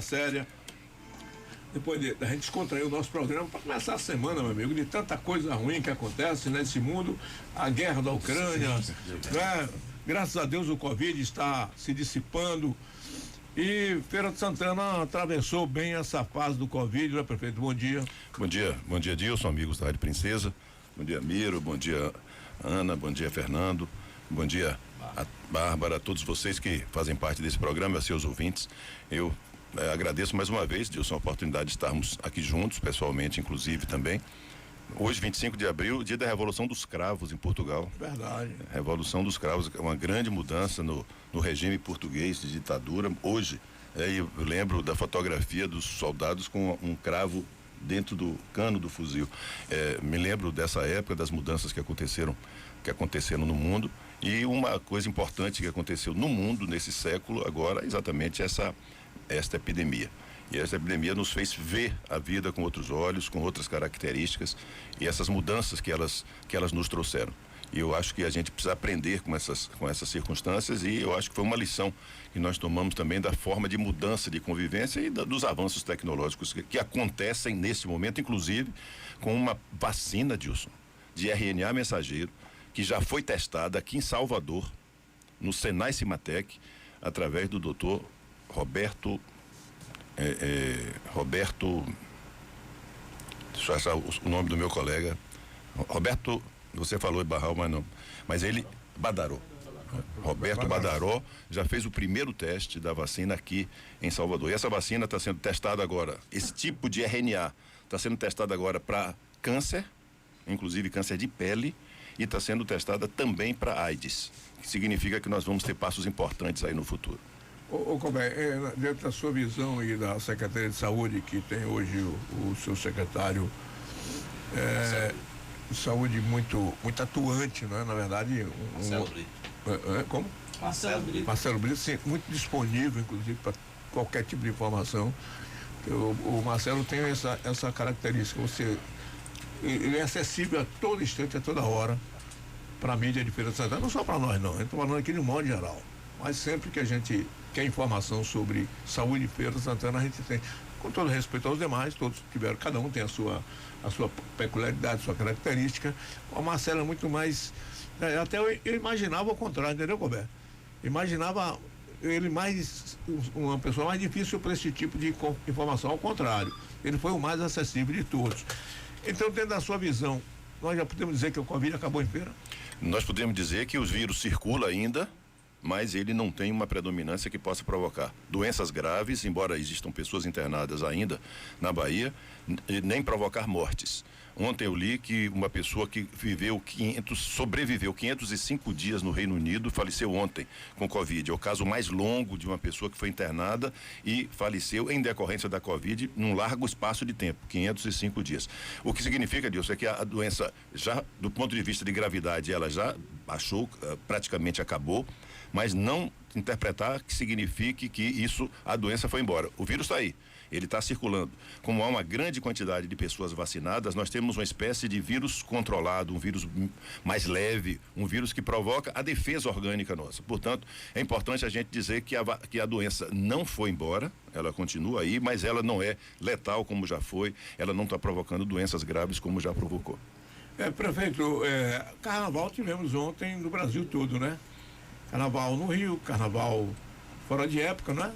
séria. Depois da gente descontrair o nosso programa para começar a semana, meu amigo, de tanta coisa ruim que acontece nesse mundo, a guerra da Ucrânia, né? Graças a Deus o Covid está se dissipando e Feira de Santana atravessou bem essa fase do Covid, né, prefeito? Bom dia. Bom dia, Dilson, amigos da Rádio Princesa. Bom dia, Miro, bom dia, Ana, bom dia, Fernando, bom dia, a Bárbara, a todos vocês que fazem parte desse programa, a seus ouvintes. Eu agradeço mais uma vez, Dilson, a oportunidade de estarmos aqui juntos, pessoalmente, inclusive, também. Hoje, 25 de abril, dia da Revolução dos Cravos em Portugal. Verdade. Revolução dos Cravos, uma grande mudança no regime português de ditadura. Hoje, eu lembro da fotografia dos soldados com um cravo dentro do cano do fuzil. Me lembro dessa época, das mudanças que aconteceram no mundo, e uma coisa importante que aconteceu no mundo nesse século agora, exatamente esta epidemia. E essa epidemia nos fez ver a vida com outros olhos, com outras características, e essas mudanças que elas nos trouxeram. E eu acho que a gente precisa aprender com essas circunstâncias, e eu acho que foi uma lição que nós tomamos também da forma de mudança de convivência e dos avanços tecnológicos que acontecem nesse momento, inclusive com uma vacina, Dilson, de RNA mensageiro, que já foi testada aqui em Salvador, no Senai Cimatec, através do doutor Roberto, deixa eu achar o nome do meu colega, Roberto, você falou Barral, mas não, mas ele, Badaró, Roberto Badaró, já fez o primeiro teste da vacina aqui em Salvador, e essa vacina está sendo testada agora, esse tipo de RNA está sendo testada agora para câncer, inclusive câncer de pele, e está sendo testada também para AIDS, que significa que nós vamos ter passos importantes aí no futuro. Ô Colbert, dentro da sua visão e da Secretaria de Saúde, que tem hoje o seu secretário de saúde muito atuante, né? Na verdade, Marcelo Brito. Como? Marcelo Brito, sim, muito disponível, inclusive, para qualquer tipo de informação. O Marcelo tem essa característica, ele é acessível a todo instante, a toda hora, para a mídia de Feira de Santana, não só para nós, não, a gente está falando aqui de modo geral. Mas sempre que a gente quer informação sobre saúde de Feira de Santana, a gente tem, com todo respeito aos demais, todos tiveram, cada um tem a sua peculiaridade, sua característica. O Marcelo é muito mais, até eu imaginava o contrário, entendeu, Colbert? Imaginava ele uma pessoa mais difícil para esse tipo de informação, ao contrário, ele foi o mais acessível de todos. Então, dentro da sua visão, nós já podemos dizer que o Covid acabou em Feira? Nós podemos dizer que os vírus circulam ainda, mas ele não tem uma predominância que possa provocar doenças graves, embora existam pessoas internadas ainda na Bahia, nem provocar mortes. Ontem eu li que uma pessoa que sobreviveu 505 dias no Reino Unido, faleceu ontem com Covid. É o caso mais longo de uma pessoa que foi internada e faleceu em decorrência da Covid num largo espaço de tempo, 505 dias. O que significa, Dilson, é que a doença, já do ponto de vista de gravidade, ela já baixou, praticamente acabou, mas não interpretar que signifique que a doença foi embora. O vírus está aí, ele está circulando. Como há uma grande quantidade de pessoas vacinadas, nós temos uma espécie de vírus controlado, um vírus mais leve, um vírus que provoca a defesa orgânica nossa. Portanto, é importante a gente dizer que a doença não foi embora, ela continua aí, mas ela não é letal como já foi, ela não está provocando doenças graves como já provocou. Prefeito, carnaval tivemos ontem no Brasil todo, né? Carnaval no Rio, carnaval fora de época, né?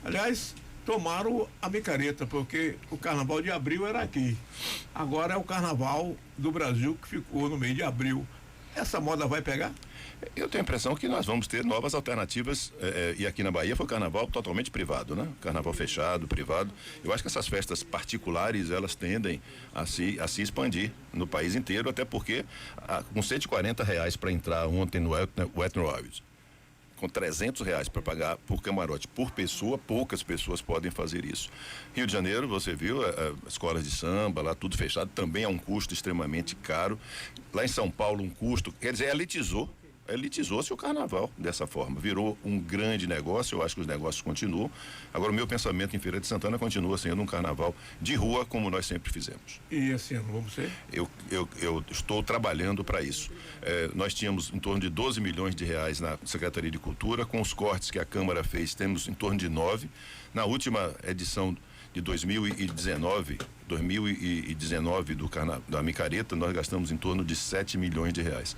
Aliás, tomaram a micareta, porque o carnaval de abril era aqui. Agora é o carnaval do Brasil que ficou no mês de abril. Essa moda vai pegar? Eu tenho a impressão que nós vamos ter novas alternativas, e aqui na Bahia foi carnaval totalmente privado, né? Carnaval fechado, privado. Eu acho que essas festas particulares, elas tendem a se expandir no país inteiro, até porque com R$140 para entrar ontem no Wet n Wild, com R$300 para pagar por camarote por pessoa, poucas pessoas podem fazer isso. Rio de Janeiro, você viu, escolas de samba, lá tudo fechado, também é um custo extremamente caro. Lá em São Paulo, um custo, quer dizer, elitizou elitizou-se o carnaval dessa forma. Virou um grande negócio, eu acho que os negócios continuam. Agora, o meu pensamento em Feira de Santana continua sendo um carnaval de rua, como nós sempre fizemos. E esse ano vamos ser? Eu estou trabalhando para isso. Nós tínhamos em torno de 12 milhões de reais na Secretaria de Cultura, com os cortes que a Câmara fez, temos em torno de 9. Na última edição de 2019 da micareta, nós gastamos em torno de 7 milhões de reais.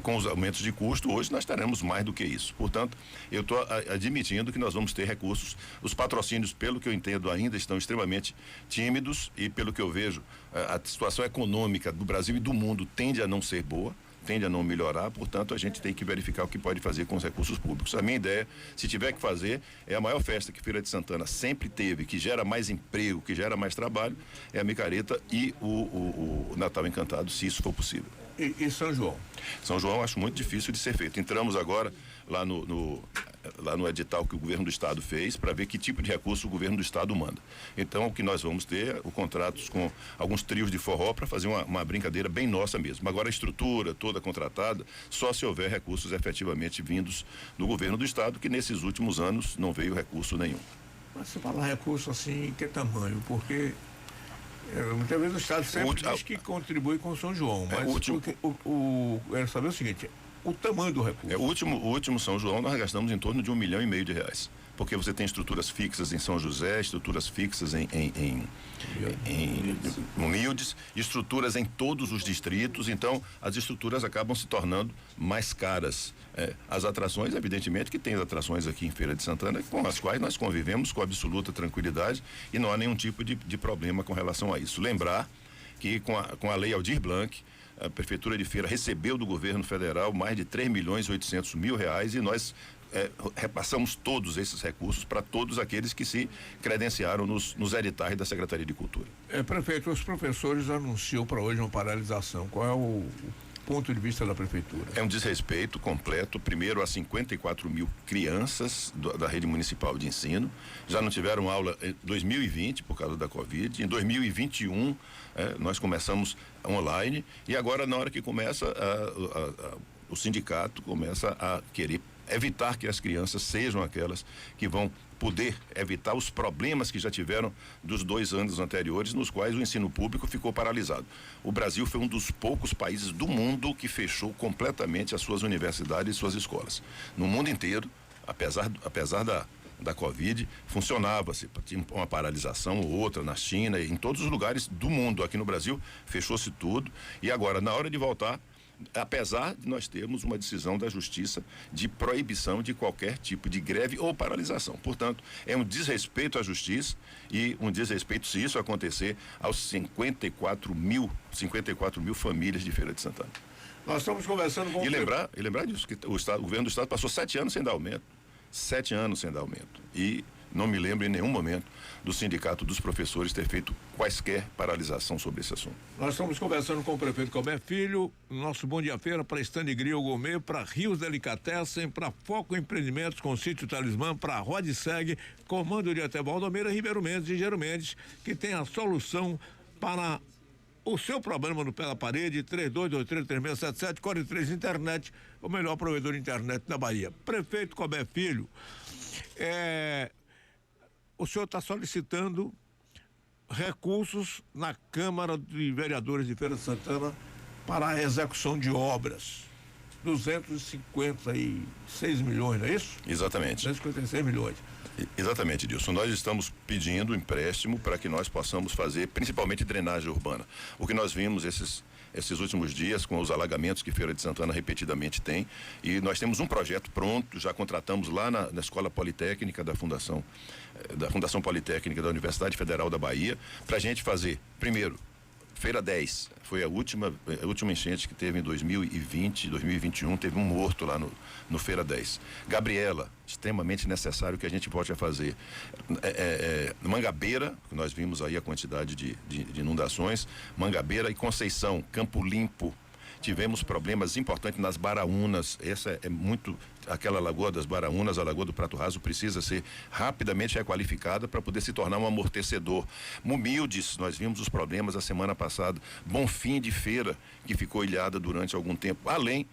Com os aumentos de custo, hoje nós teremos mais do que isso. Portanto, eu estou admitindo que nós vamos ter recursos. Os patrocínios, pelo que eu entendo, ainda estão extremamente tímidos e, pelo que eu vejo, a situação econômica do Brasil e do mundo tende a não ser boa, tende a não melhorar, portanto, a gente tem que verificar o que pode fazer com os recursos públicos. A minha ideia, se tiver que fazer, é a maior festa que Feira de Santana sempre teve, que gera mais emprego, que gera mais trabalho, é a micareta e o Natal Encantado, se isso for possível. E São João? São João, acho muito difícil de ser feito. Entramos agora lá no edital que o governo do estado fez para ver que tipo de recurso o governo do estado manda. Então, o que nós vamos ter é contratos com alguns trios de forró para fazer uma brincadeira bem nossa mesmo. Agora, a estrutura toda contratada, só se houver recursos efetivamente vindos do governo do estado, que nesses últimos anos não veio recurso nenhum. Mas se falar recurso assim, que tamanho? Porque muitas vezes o estado sempre diz que contribui com São João, mas quero saber o seguinte: o tamanho do recurso. O último São João nós gastamos em torno de R$1,5 milhão de reais. Porque você tem estruturas fixas em São José, estruturas fixas em Humildes, estruturas em todos os distritos, então as estruturas acabam se tornando mais caras. As atrações, evidentemente que tem atrações aqui em Feira de Santana com as quais nós convivemos com absoluta tranquilidade e não há nenhum tipo de problema com relação a isso. Lembrar que com a lei Aldir Blanc, a Prefeitura de Feira recebeu do governo federal mais de R$3.800.000 e nós repassamos todos esses recursos para todos aqueles que se credenciaram nos editais da Secretaria de Cultura. Prefeito, os professores anunciam para hoje uma paralisação. Qual é o ponto de vista da Prefeitura? É um desrespeito completo, primeiro, a 54 mil crianças da rede municipal de ensino. Já não tiveram aula em 2020 por causa da Covid. Em 2021, nós começamos online e agora, na hora que começa, o sindicato começa a querer evitar que as crianças sejam aquelas que vão poder evitar os problemas que já tiveram dos 2 anos anteriores, nos quais o ensino público ficou paralisado. O Brasil foi um dos poucos países do mundo que fechou completamente as suas universidades e suas escolas. No mundo inteiro, apesar da Covid, funcionava-se, tinha uma paralisação ou outra na China, em todos os lugares do mundo. Aqui no Brasil, fechou-se tudo e agora, na hora de voltar, apesar de nós termos uma decisão da Justiça de proibição de qualquer tipo de greve ou paralisação. Portanto, é um desrespeito à Justiça e um desrespeito, se isso acontecer, aos 54 mil famílias de Feira de Santana. Nós estamos conversando com... E lembrar disso, que o governo do estado passou 7 anos sem dar aumento. 7 anos sem dar aumento. E não me lembro em nenhum momento do Sindicato dos Professores ter feito quaisquer paralisação sobre esse assunto. Nós estamos conversando com o prefeito Colbert Filho, nosso Bom Dia Feira para Stand Grill Gourmet, para Rios Delicatessen, para Foco Empreendimentos com Sítio Talismã, para Rod Seg, Comando de Até Baldomiro, Ribeiro Mendes e Gero Mendes, que tem a solução para o seu problema no pé da parede, 32233677, Core 3 Internet, o melhor provedor de internet da Bahia. Prefeito Colbert Filho, o senhor está solicitando recursos na Câmara de Vereadores de Feira de Santana para a execução de obras. 256 milhões, não é isso? Exatamente. 256 milhões. Exatamente, Dilson. Nós estamos pedindo empréstimo para que nós possamos fazer, principalmente, drenagem urbana. O que nós vimos esses últimos dias com os alagamentos que Feira de Santana repetidamente tem, e nós temos um projeto pronto, já contratamos lá na Escola Politécnica da Fundação Politécnica da Universidade Federal da Bahia, para a gente fazer, primeiro, Feira 10, foi a última enchente que teve em 2020, 2021, teve um morto lá no Feira 10. Gabriela, extremamente necessário que a gente volte a fazer. Mangabeira, nós vimos aí a quantidade de inundações, Mangabeira e Conceição, Campo Limpo, tivemos problemas importantes nas Baraúnas, essa é muito aquela Lagoa das Baraunas, a Lagoa do Prato Raso, precisa ser rapidamente requalificada para poder se tornar um amortecedor. Mumildes, nós vimos os problemas a semana passada. Bonfim de Feira, que ficou ilhada durante algum tempo. Além,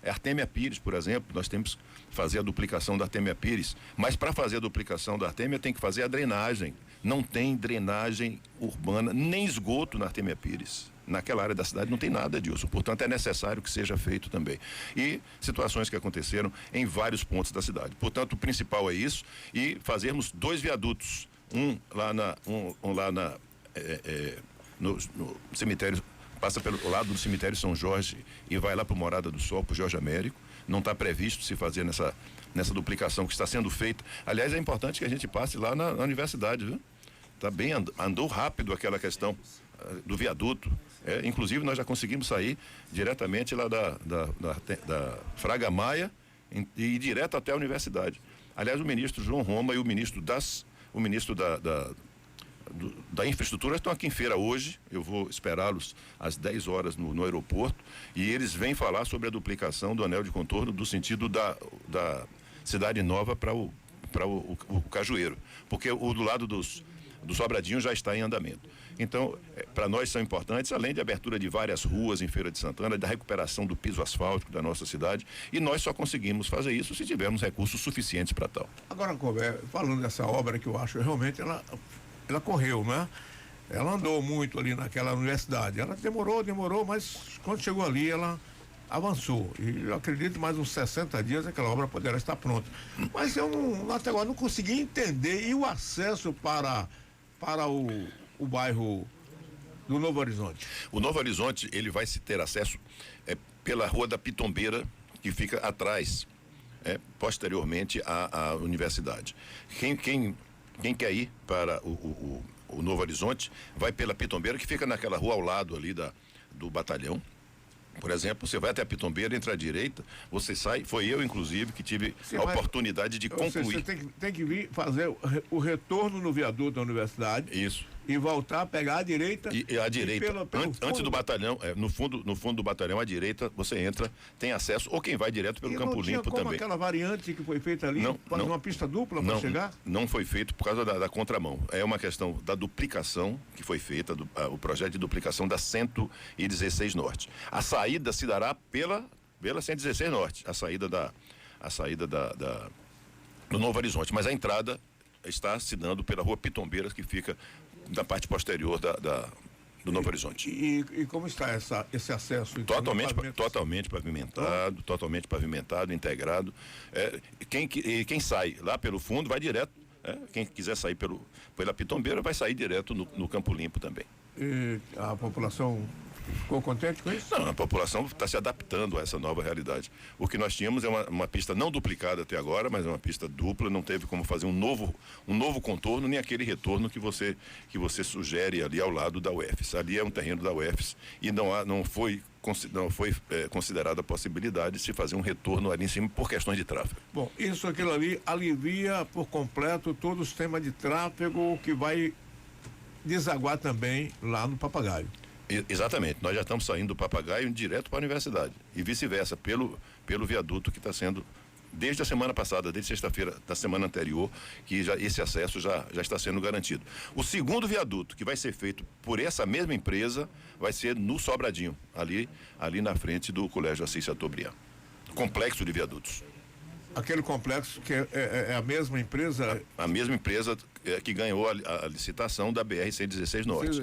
Artemia Pires, por exemplo, nós temos que fazer a duplicação da Artemia Pires, mas para fazer a duplicação da Artemia tem que fazer a drenagem. Não tem drenagem urbana, nem esgoto na Artemia Pires. Naquela área da cidade não tem nada disso, portanto é necessário que seja feito também. E situações que aconteceram em vários pontos da cidade. Portanto, o principal é isso, e fazermos 2 viadutos, no cemitério, passa pelo lado do cemitério São Jorge e vai lá para o Morada do Sol, para o Jorge Américo. Não está previsto se fazer nessa duplicação que está sendo feita. Aliás, é importante que a gente passe lá na universidade, viu? Tá bem, andou rápido aquela questão do viaduto. Inclusive nós já conseguimos sair diretamente lá da Fraga Maia e ir direto até a universidade. Aliás, o ministro João Roma e o ministro da infraestrutura estão aqui em Feira hoje. Eu vou esperá-los às 10 horas no aeroporto, e eles vêm falar sobre a duplicação do anel de contorno do sentido da Cidade Nova para o Cajueiro, porque o do lado do Sobradinho já está em andamento. Então, para nós são importantes, além de abertura de várias ruas em Feira de Santana, da recuperação do piso asfáltico da nossa cidade, e nós só conseguimos fazer isso se tivermos recursos suficientes para tal. Agora, falando dessa obra que eu acho realmente ela correu, né? Ela andou muito ali naquela universidade. Ela demorou, mas quando chegou ali, ela avançou. E eu acredito que mais uns 60 dias aquela obra poderá estar pronta. Mas até agora não consegui entender. E o acesso para o bairro do Novo Horizonte? O Novo Horizonte, ele vai se ter acesso pela Rua da Pitombeira, que fica atrás, posteriormente à universidade. Quem quer ir para o Novo Horizonte vai pela Pitombeira, que fica naquela rua ao lado ali do batalhão. Por exemplo, você vai até a Pitombeira, entra à direita, você sai, foi eu inclusive que tive a oportunidade de concluir. Você tem que vir fazer o retorno no viaduto da universidade. Isso. E voltar, pegar a direita. E a direita, antes do batalhão, no fundo do batalhão, à direita, você entra, tem acesso, ou quem vai direto pelo Campo Limpo também. Como aquela variante que foi feita ali, fazer uma pista dupla para chegar? Não foi feito por causa da contramão. É uma questão da duplicação que foi feita, o projeto de duplicação da 116 Norte. A saída se dará pela 116 Norte, a saída do Novo Horizonte, mas a entrada está se dando pela Rua Pitombeiras, que fica na parte posterior do Novo Horizonte. E como está esse acesso? Então, totalmente pavimentado, integrado. Quem sai lá pelo fundo vai direto. Quem quiser sair pela Pitombeira vai sair direto no Campo Limpo também. E a população ficou contente com isso? Não, a população está se adaptando a essa nova realidade. O que nós tínhamos é uma pista não duplicada até agora, mas é uma pista dupla, não teve como fazer um novo contorno, nem aquele retorno que você sugere ali ao lado da UFES. Ali é um terreno da UFES e não foi considerada a possibilidade de se fazer um retorno ali em cima por questões de tráfego. Bom, aquilo ali alivia por completo todo o sistema de tráfego que vai desaguar também lá no Papagaio. Exatamente, nós já estamos saindo do Papagaio direto para a universidade e vice-versa, pelo viaduto que está sendo, desde a semana passada, desde sexta-feira da semana anterior, que esse acesso já está sendo garantido. O segundo viaduto que vai ser feito por essa mesma empresa vai ser no Sobradinho, ali na frente do Colégio Assis Chateaubriand. Complexo de viadutos. Aquele complexo que é a mesma empresa? A mesma empresa que ganhou a licitação da BR-116 Norte.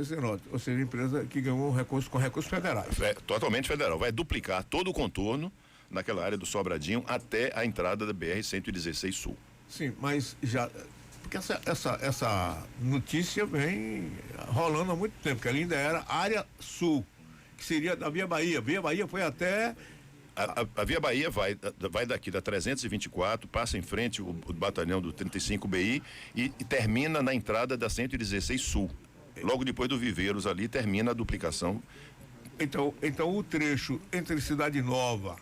Ou seja, a empresa que ganhou com recursos federais. Totalmente federal. Vai duplicar todo o contorno naquela área do Sobradinho até a entrada da BR-116 Sul. Sim, mas já... Porque essa notícia vem rolando há muito tempo, porque ali ainda era área sul, que seria da Via Bahia. Via Bahia foi até... A Via Bahia vai daqui da 324, passa em frente o batalhão do 35BI e termina na entrada da 116 Sul. Logo depois do Viveiros ali termina a duplicação. Então o trecho entre Cidade Nova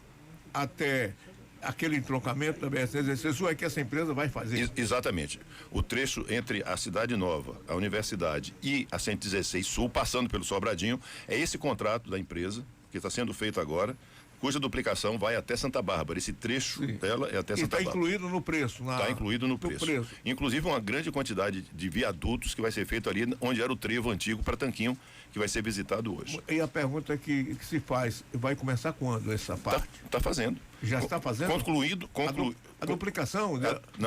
até aquele entroncamento da BR-116 Sul é que essa empresa vai fazer. Exatamente. O trecho entre a Cidade Nova, a Universidade e a 116 Sul, passando pelo Sobradinho, é esse contrato da empresa que está sendo feito agora. cuja duplicação vai até Santa Bárbara. Esse trecho dela é até Santa Bárbara. Está incluído no preço. Está incluído no preço. Inclusive uma grande quantidade de viadutos que vai ser feito ali onde era o trevo antigo para Tanquinho, que vai ser visitado hoje. E a pergunta que se faz, vai começar quando essa parte? Está fazendo. Já está fazendo? A duplicação?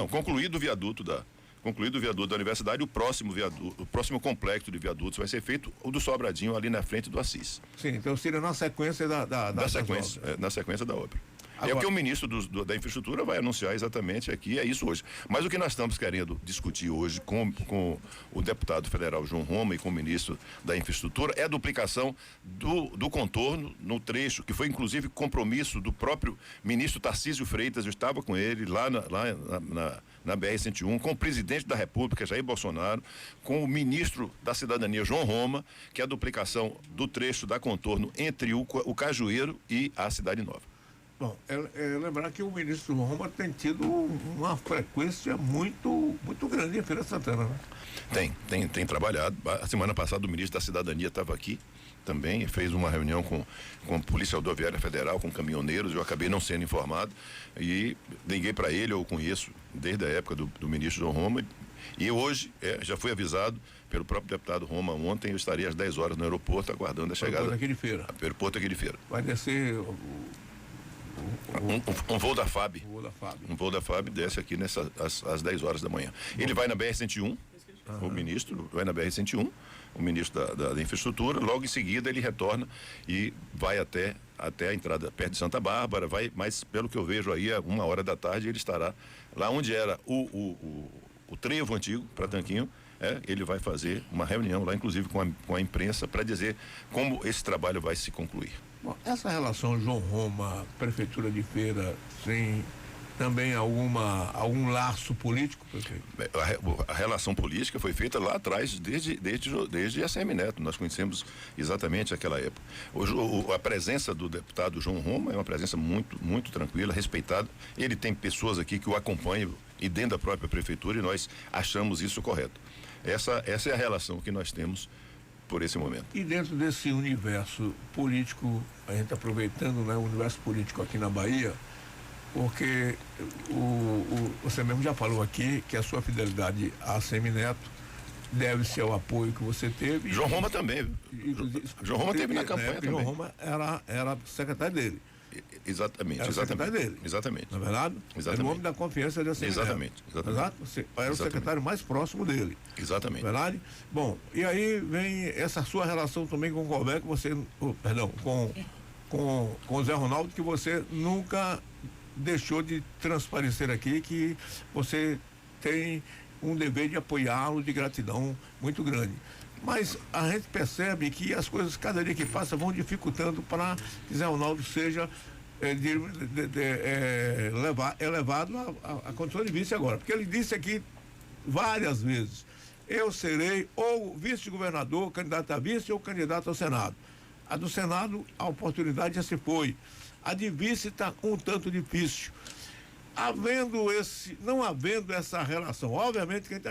Concluído o viaduto da universidade, o próximo complexo de viadutos vai ser feito o do Sobradinho ali na frente do Assis. Sim, então seria na sequência na sequência da obra. Agora, é o que o ministro da infraestrutura vai anunciar exatamente aqui, é isso hoje. Mas o que nós estamos querendo discutir hoje com o deputado federal João Roma e com o ministro da infraestrutura é a duplicação do contorno no trecho, que foi inclusive compromisso do próprio ministro Tarcísio Freitas. Eu estava com ele lá na BR-101, com o presidente da República, Jair Bolsonaro, com o ministro da Cidadania, João Roma, que é a duplicação do trecho da contorno entre o Cajueiro e a Cidade Nova. Bom, lembrar que o ministro Roma tem tido uma frequência muito grande em Feira de Santana, né? Tem trabalhado. A semana passada o ministro da Cidadania estava aqui também, fez uma reunião com a Polícia Rodoviária Federal, com caminhoneiros. Eu acabei não sendo informado e liguei para ele, eu conheço desde a época do ministro João Roma, e hoje já fui avisado pelo próprio deputado Roma ontem, eu estaria às 10 horas no aeroporto aguardando a chegada. Aeroporto aqui de Feira. Vai descer um voo da FAB. Um voo da FAB desce aqui às 10 horas da manhã. Ele vai na BR-101, o ministro vai na BR-101, o ministro da infraestrutura, logo em seguida ele retorna e vai até a entrada perto de Santa Bárbara, mas pelo que eu vejo aí, a 1h da tarde ele estará lá onde era o trevo antigo para Tanquinho. Ele vai fazer uma reunião lá, inclusive com a imprensa, para dizer como esse trabalho vai se concluir. Bom, essa relação João Roma, Prefeitura de Feira, tem também algum laço político, prefeito? A relação política foi feita lá atrás, desde a Semineto. Nós conhecemos exatamente aquela época. A presença do deputado João Roma é uma presença muito tranquila, respeitada. Ele tem pessoas aqui que o acompanham e dentro da própria prefeitura, e nós achamos isso correto. Essa é a relação que nós temos por esse momento. E dentro desse universo político, a gente aproveitando, né, o universo político aqui na Bahia, porque você mesmo já falou aqui que a sua fidelidade a Semineto deve-se ao apoio que você teve. João Roma também. João Roma teve na campanha também. João Roma era secretário dele. Exatamente. Dele. Exatamente. Na verdade? Exatamente. Era o homem da confiança da Semineto. Exatamente. Exato? Você era o secretário mais próximo dele. Exatamente. Verdade? Bom, e aí vem essa sua relação também com o Colbeck, com o Zé Ronaldo, que você nunca deixou de transparecer aqui, que você tem um dever de apoiá-lo, de gratidão muito grande. Mas a gente percebe que as coisas, cada dia que passa, vão dificultando para que Zé Ronaldo seja elevado a condição de vice agora. Porque ele disse aqui várias vezes: eu serei ou vice-governador, candidato a vice, ou candidato ao Senado. A do Senado, a oportunidade já se foi. A de vice está um tanto difícil. Não havendo essa relação, obviamente que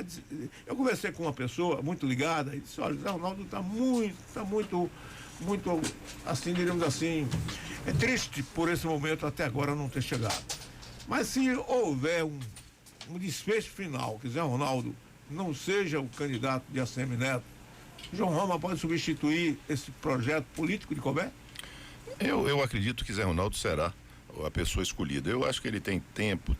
eu conversei com uma pessoa muito ligada e disse: olha, o Zé Ronaldo está muito, assim, diríamos assim, é triste por esse momento até agora não ter chegado. Mas se houver um desfecho final, que Zé Ronaldo não seja o candidato de ACM Neto, João Roma pode substituir esse projeto político de Colbeck? Eu acredito que Zé Ronaldo será a pessoa escolhida. Eu acho que ele tem tempo,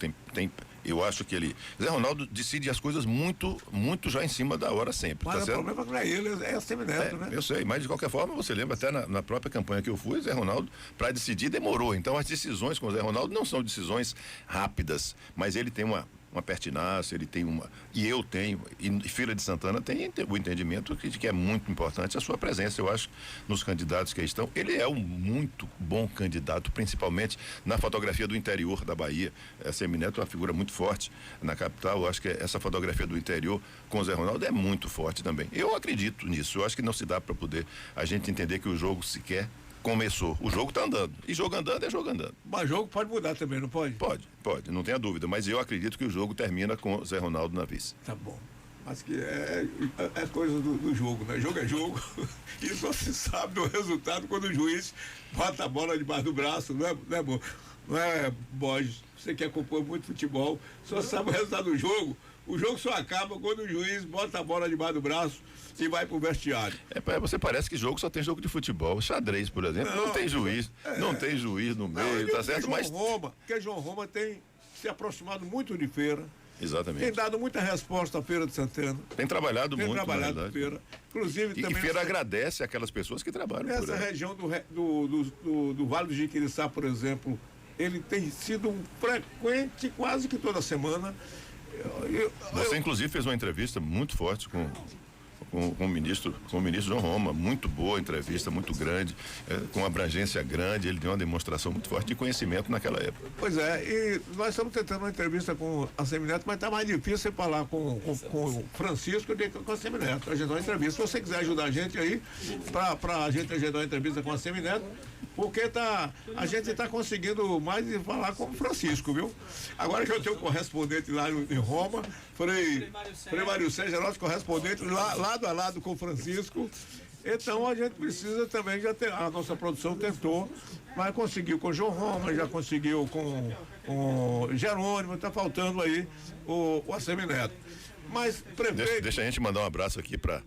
eu acho que Zé Ronaldo decide as coisas muito já em cima da hora sempre. Mas tá o problema não é ele, é a Semineto, né? Eu sei, mas de qualquer forma, você lembra até na própria campanha que eu fui, Zé Ronaldo, para decidir, demorou. Então as decisões com o Zé Ronaldo não são decisões rápidas, mas ele tem uma pertinácia, ele tem e eu tenho, e Feira de Santana tem o entendimento de que é muito importante a sua presença. Eu acho, nos candidatos que aí estão, ele é um muito bom candidato, principalmente na fotografia do interior da Bahia. Semineto é uma figura muito forte na capital. Eu acho que essa fotografia do interior com o Zé Ronaldo é muito forte também. Eu acredito nisso. Eu acho que não se dá para poder a gente entender que o jogo sequer começou. O jogo está andando. E jogo andando é jogo andando. Mas o jogo pode mudar também, não pode? Pode, não tenha dúvida. Mas eu acredito que o jogo termina com Zé Ronaldo na vice. Tá bom. Mas que é coisa do jogo, né? Jogo é jogo. E só se sabe do resultado quando o juiz bota a bola debaixo do braço, não é, Borges? Você que acompanha muito futebol, só sabe o resultado do jogo. O jogo só acaba quando o juiz bota a bola debaixo do braço e vai pro vestiário. Você parece que jogo só tem jogo de futebol. Xadrez, por exemplo, não tem juiz. Não tem juiz no meio, tá certo? Porque João Roma tem se aproximado muito de Feira. Exatamente. Tem dado muita resposta à Feira de Santana. Tem trabalhado muito, na Feira. Inclusive, e também. Feira agradece aquelas pessoas que trabalham por ela. Nessa região do Vale do Jiquiriçá, por exemplo, ele tem sido um frequente quase que toda semana. Você, inclusive, fez uma entrevista muito forte com o ministro João Roma, muito boa entrevista, muito grande, com abrangência grande. Ele deu uma demonstração muito forte de conhecimento naquela época. Pois é, e nós estamos tentando uma entrevista com a Semineto, mas está mais difícil falar com o Francisco do que com a Semineto, agendar uma entrevista. Se você quiser ajudar a gente aí, para a gente agendar uma entrevista com a Semineto, porque a gente está conseguindo mais falar com o Francisco, viu? Agora que eu tenho um correspondente lá em Roma, Frei Mário Sérgio, nosso correspondente, lado a lado com o Francisco. Então a gente precisa também a nossa produção tentou, mas conseguiu com o João Roma, já conseguiu com o Jerônimo, está faltando aí o Assemineto. Mas, prefeito... Deixa a gente mandar um abraço aqui para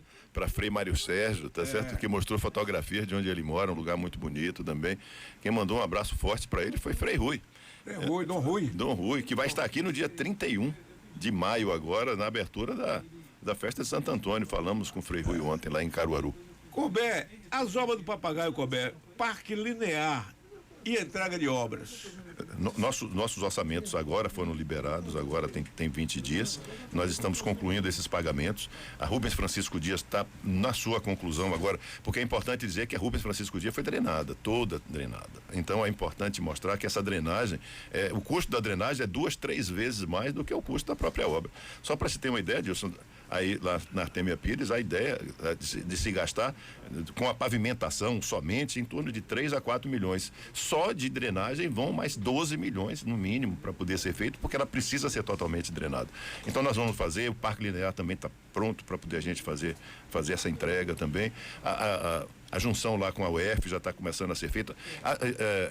Frei Mário Sérgio, tá certo? Que mostrou fotografias de onde ele mora, um lugar muito bonito também. Quem mandou um abraço forte para ele foi Frei Rui. Dom Rui. Dom Rui, que vai estar aqui no dia 31 de maio agora, na abertura da festa de Santo Antônio. Falamos com o Frei Rui ontem lá em Caruaru. Cobé, as obras do Papagaio Cobé, parque linear e entrega de obras. Nossos orçamentos agora foram liberados, agora tem 20 dias. Nós estamos concluindo esses pagamentos. A Rubens Francisco Dias está na sua conclusão agora, porque é importante dizer que a Rubens Francisco Dias foi drenada, toda drenada. Então é importante mostrar que essa drenagem, o custo da drenagem é 2, 3 vezes mais do que o custo da própria obra. Só para se ter uma ideia, Dilson, aí lá na Artemia Pires, a ideia de se gastar com a pavimentação somente em torno de 3 a 4 milhões. Só de drenagem vão mais 12 milhões no mínimo para poder ser feito, porque ela precisa ser totalmente drenada. Então nós vamos fazer, o Parque Linear também está pronto para poder a gente fazer essa entrega também. A junção lá com a UF já está começando a ser feita.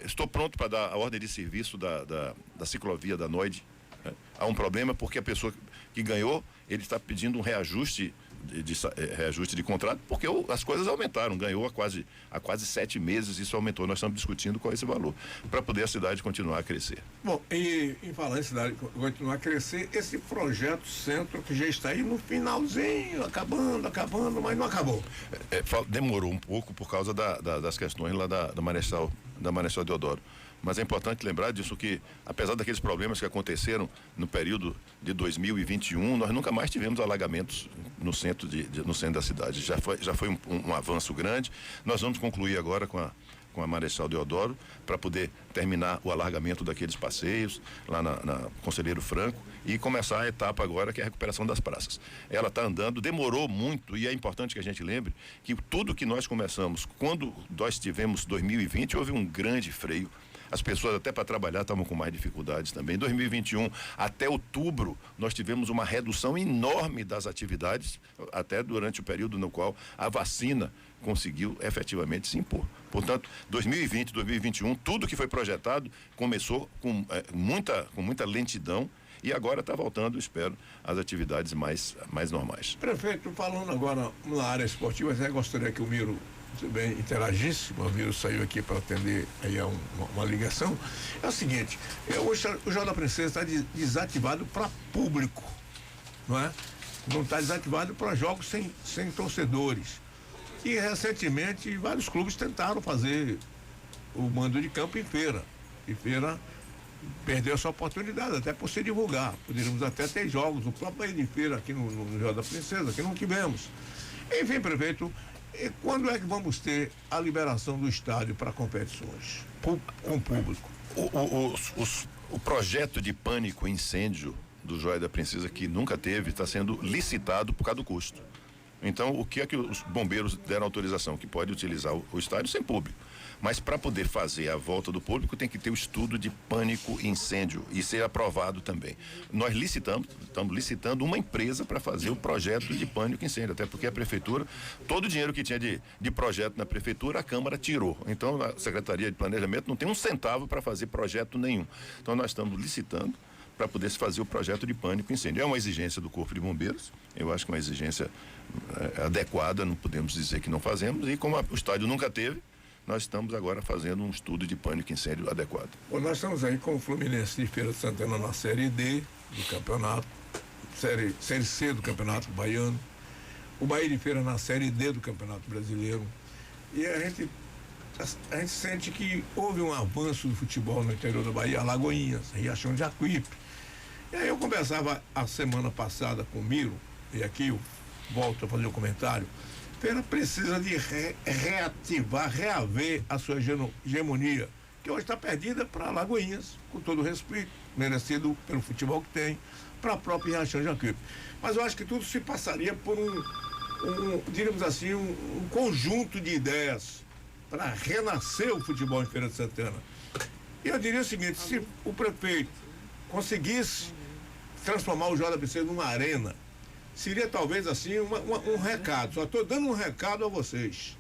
Estou pronto para dar a ordem de serviço da ciclovia da Noide. Há um problema porque a pessoa que ganhou, ele está pedindo um reajuste de contrato, porque as coisas aumentaram, ganhou há quase 7 meses, isso aumentou. Nós estamos discutindo qual é esse valor, para poder a cidade continuar a crescer. Bom, e em falar em cidade continuar a crescer, esse projeto centro que já está aí no finalzinho, acabando, mas não acabou. Demorou um pouco por causa das questões lá da Marechal Deodoro. Mas é importante lembrar disso que, apesar daqueles problemas que aconteceram no período de 2021, nós nunca mais tivemos alagamentos no centro da cidade. Já foi um avanço grande. Nós vamos concluir agora com a Marechal Deodoro para poder terminar o alargamento daqueles passeios lá na Conselheiro Franco e começar a etapa agora que é a recuperação das praças. Ela está andando, demorou muito, e é importante que a gente lembre que tudo que nós começamos, quando nós tivemos 2020, houve um grande freio. As pessoas até para trabalhar estavam com mais dificuldades também. Em 2021, até outubro, nós tivemos uma redução enorme das atividades, até durante o período no qual a vacina conseguiu efetivamente se impor. Portanto, 2020, 2021, tudo que foi projetado começou com muita lentidão e agora está voltando, espero, às atividades mais normais. Prefeito, falando agora na área esportiva, eu gostaria que o Miro bem interagisse, o Miro saiu aqui para atender aí a uma ligação. É o seguinte, hoje o João da Princesa está desativado para público, não é? Não está desativado para jogos sem torcedores. E recentemente vários clubes tentaram fazer o mando de campo em Feira. E Feira perdeu essa oportunidade, até por se divulgar. Poderíamos até ter jogos, o próprio aí de Feira aqui no João da Princesa, que não tivemos. Enfim, prefeito, e quando é que vamos ter a liberação do estádio para competições com público? O projeto de pânico e incêndio do Joia da Princesa, que nunca teve, está sendo licitado por causa do custo. Então, o que é que os bombeiros deram autorização? Que pode utilizar o estádio sem público. Mas para poder fazer a volta do público tem que ter o estudo de pânico e incêndio e ser aprovado também. Nós estamos licitando uma empresa para fazer o projeto de pânico e incêndio, até porque a prefeitura, todo o dinheiro que tinha de projeto na prefeitura, a Câmara tirou. Então a Secretaria de Planejamento não tem um centavo para fazer projeto nenhum. Então nós estamos licitando para poder se fazer o projeto de pânico e incêndio. É uma exigência do Corpo de Bombeiros, eu acho que é uma exigência adequada, não podemos dizer que não fazemos, e como o estádio nunca teve, nós estamos agora fazendo um estudo de pânico e incêndio adequado. Bom, nós estamos aí com o Fluminense de Feira de Santana na Série D do campeonato, série C do Campeonato Baiano, o Bahia de Feira na Série D do Campeonato Brasileiro, e a gente sente que houve um avanço do futebol no interior da Bahia, Alagoinhas, Riachão de Jacuípe. E aí eu conversava a semana passada com o Miro, e aqui eu volto a fazer um comentário. Feira precisa de reaver a sua hegemonia, que hoje está perdida para Alagoinhas, com todo o respeito, merecido pelo futebol que tem, para a própria Riachão de Jacuípe. Mas eu acho que tudo se passaria por diríamos assim, um conjunto de ideias para renascer o futebol em Feira de Santana. E eu diria o seguinte, se o prefeito conseguisse transformar o JBC numa arena, seria talvez assim um recado. Só estou dando um recado a vocês.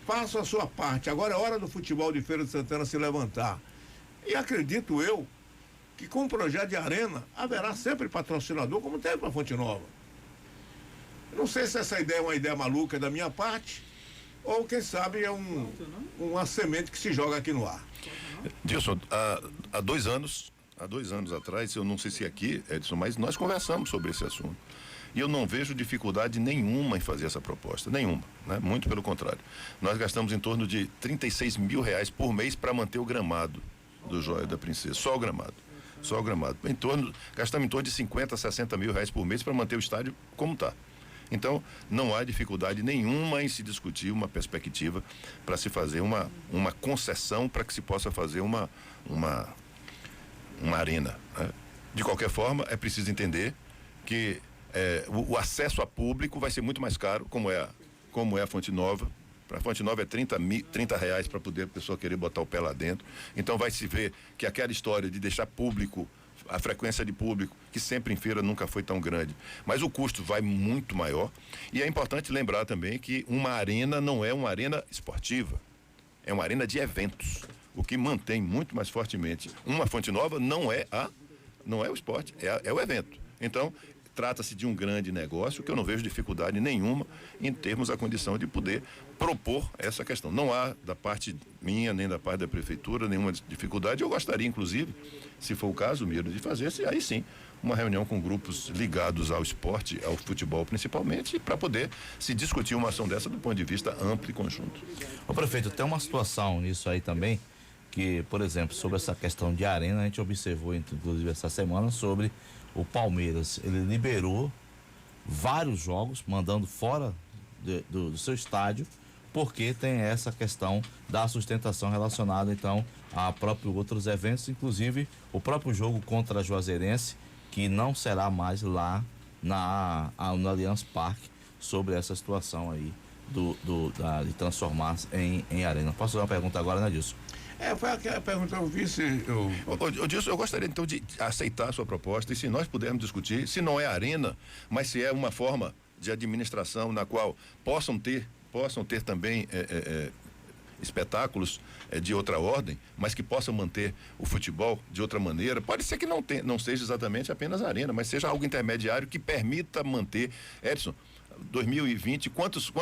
Façam a sua parte. Agora é hora do futebol de Feira de Santana se levantar. E acredito eu que com o projeto de arena haverá sempre patrocinador, como teve para Fonte Nova. Não sei se essa ideia é uma ideia maluca da minha parte, ou quem sabe é uma semente que se joga aqui no ar. Dilson, há 2 anos atrás, eu não sei se aqui, Edson, mas nós conversamos sobre esse assunto. E eu não vejo dificuldade nenhuma em fazer essa proposta, nenhuma, né? Muito pelo contrário. Nós gastamos em torno de R$36 mil por mês para manter o gramado do Joia da Princesa, só o gramado. Gastamos em torno de 50, 60 mil reais por mês para manter o estádio como está. Então, não há dificuldade nenhuma em se discutir uma perspectiva para se fazer uma concessão para que se possa fazer uma arena, né? De qualquer forma, é preciso entender que o acesso a público vai ser muito mais caro, como é a Fonte Nova. Para a Fonte Nova é R$30 para poder a pessoa querer botar o pé lá dentro. Então vai se ver que aquela história de deixar público, a frequência de público, que sempre em feira nunca foi tão grande, mas o custo vai muito maior. E é importante lembrar também que uma arena não é uma arena esportiva, é uma arena de eventos. O que mantém muito mais fortemente uma Fonte Nova não é o esporte, é o evento. Então, trata-se de um grande negócio que eu não vejo dificuldade nenhuma em termos a condição de poder propor essa questão. Não há da parte minha, nem da parte da prefeitura, nenhuma dificuldade. Eu gostaria, inclusive, se for o caso, Miro, de fazer, aí sim, uma reunião com grupos ligados ao esporte, ao futebol principalmente, para poder se discutir uma ação dessa do ponto de vista amplo e conjunto. Ô prefeito, tem uma situação nisso aí também, que, por exemplo, sobre essa questão de arena, a gente observou, inclusive, essa semana, sobre o Palmeiras. Ele liberou vários jogos, mandando fora do seu estádio, porque tem essa questão da sustentação relacionada, então, a próprios outros eventos, inclusive o próprio jogo contra a Juazeirense, que não será mais lá no Allianz Parque, sobre essa situação aí de transformar em arena. Posso fazer uma pergunta agora, né, Dilson? Foi a pergunta que eu vi se Dilson, eu gostaria então de aceitar a sua proposta, e se nós pudermos discutir, se não é arena, mas se é uma forma de administração na qual possam ter também espetáculos de outra ordem, mas que possam manter o futebol de outra maneira. Pode ser que não seja exatamente apenas arena, mas seja algo intermediário que permita manter. Edson, 2020, quantas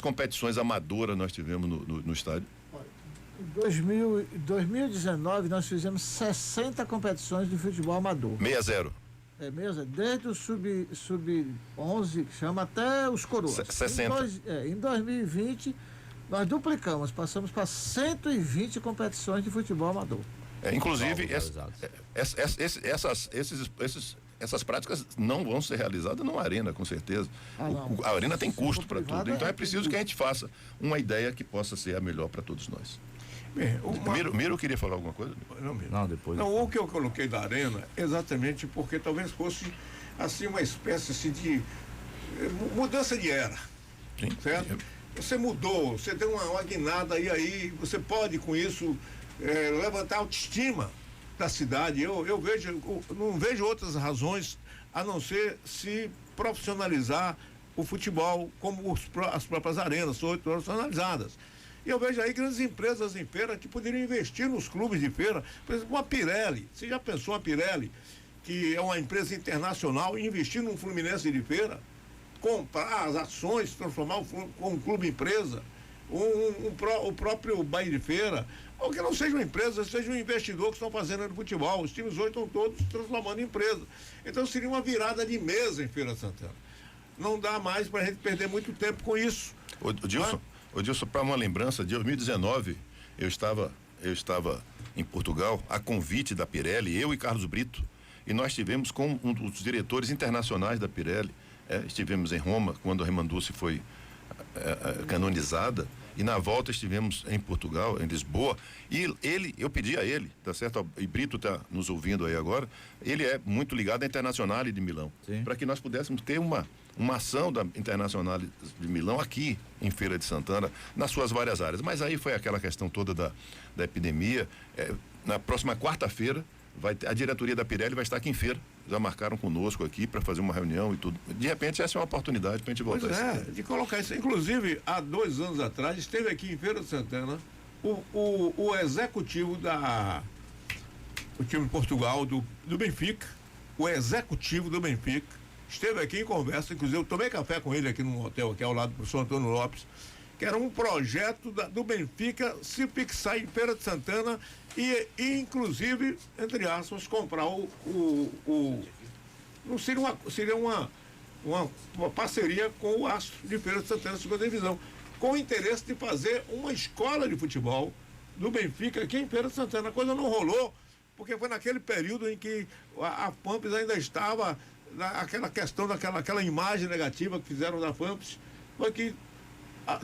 competições amadoras nós tivemos no estádio? Em 2019 nós fizemos 60 competições de futebol amador. 6-0. Mesmo, desde o sub-11, que chama, até os coroas. 60. Em 2020 nós duplicamos, passamos para 120 competições de futebol amador. Inclusive, essas práticas não vão ser realizadas numa arena, com certeza. A arena tem custo para tudo. Então é preciso que a gente faça uma ideia que possa ser a melhor para todos nós. Bem, Miro queria falar alguma coisa? Não, depois. Não, o que eu coloquei da arena, exatamente porque talvez fosse assim uma espécie assim, de mudança de era. Sim. Certo? Você mudou, você deu uma guinada e aí você pode com isso levantar a autoestima da cidade. Eu não vejo outras razões a não ser se profissionalizar o futebol como as próprias arenas são profissionalizadas. E eu vejo aí grandes empresas em feira que poderiam investir nos clubes de feira. Por exemplo, a Pirelli. Você já pensou a Pirelli, que é uma empresa internacional, investir num Fluminense de feira? Comprar as ações, transformar um clube empresa, o próprio Bahia de Feira, ou que não seja uma empresa, seja um investidor que estão fazendo no futebol. Os times hoje estão todos transformando em empresa. Então seria uma virada de mesa em Feira de Santana. Não dá mais para a gente perder muito tempo com isso. Ô Dilson, para uma lembrança, de 2019, eu estava em Portugal, a convite da Pirelli, eu e Carlos Brito, e nós estivemos com um dos diretores internacionais da Pirelli. Estivemos em Roma quando a Remanduce foi canonizada, e na volta estivemos em Portugal, em Lisboa, e eu pedi a ele, tá certo? E Brito está nos ouvindo aí agora, ele é muito ligado à Internazionale de Milão, para que nós pudéssemos ter uma ação da Internazionale de Milão aqui em Feira de Santana, nas suas várias áreas. Mas aí foi aquela questão toda da epidemia. Na próxima quarta-feira a diretoria da Pirelli vai estar aqui em feira. Já marcaram conosco aqui para fazer uma reunião e tudo. De repente, essa é uma oportunidade para a gente voltar. De colocar isso. Inclusive, há 2 anos atrás, esteve aqui em Feira de Santana o executivo o time de Portugal, do Benfica, o executivo do Benfica, esteve aqui em conversa. Inclusive, eu tomei café com ele aqui num hotel aqui ao lado do professor Antônio Lopes, que era um projeto do Benfica se fixar em Feira de Santana e inclusive, entre aspas, comprar não seria uma parceria com o Astro de Feira de Santana, segunda divisão, com o interesse de fazer uma escola de futebol do Benfica aqui em Feira de Santana. A coisa não rolou, porque foi naquele período em que a Pamps ainda estava aquela questão daquela imagem negativa que fizeram da Pamps, foi que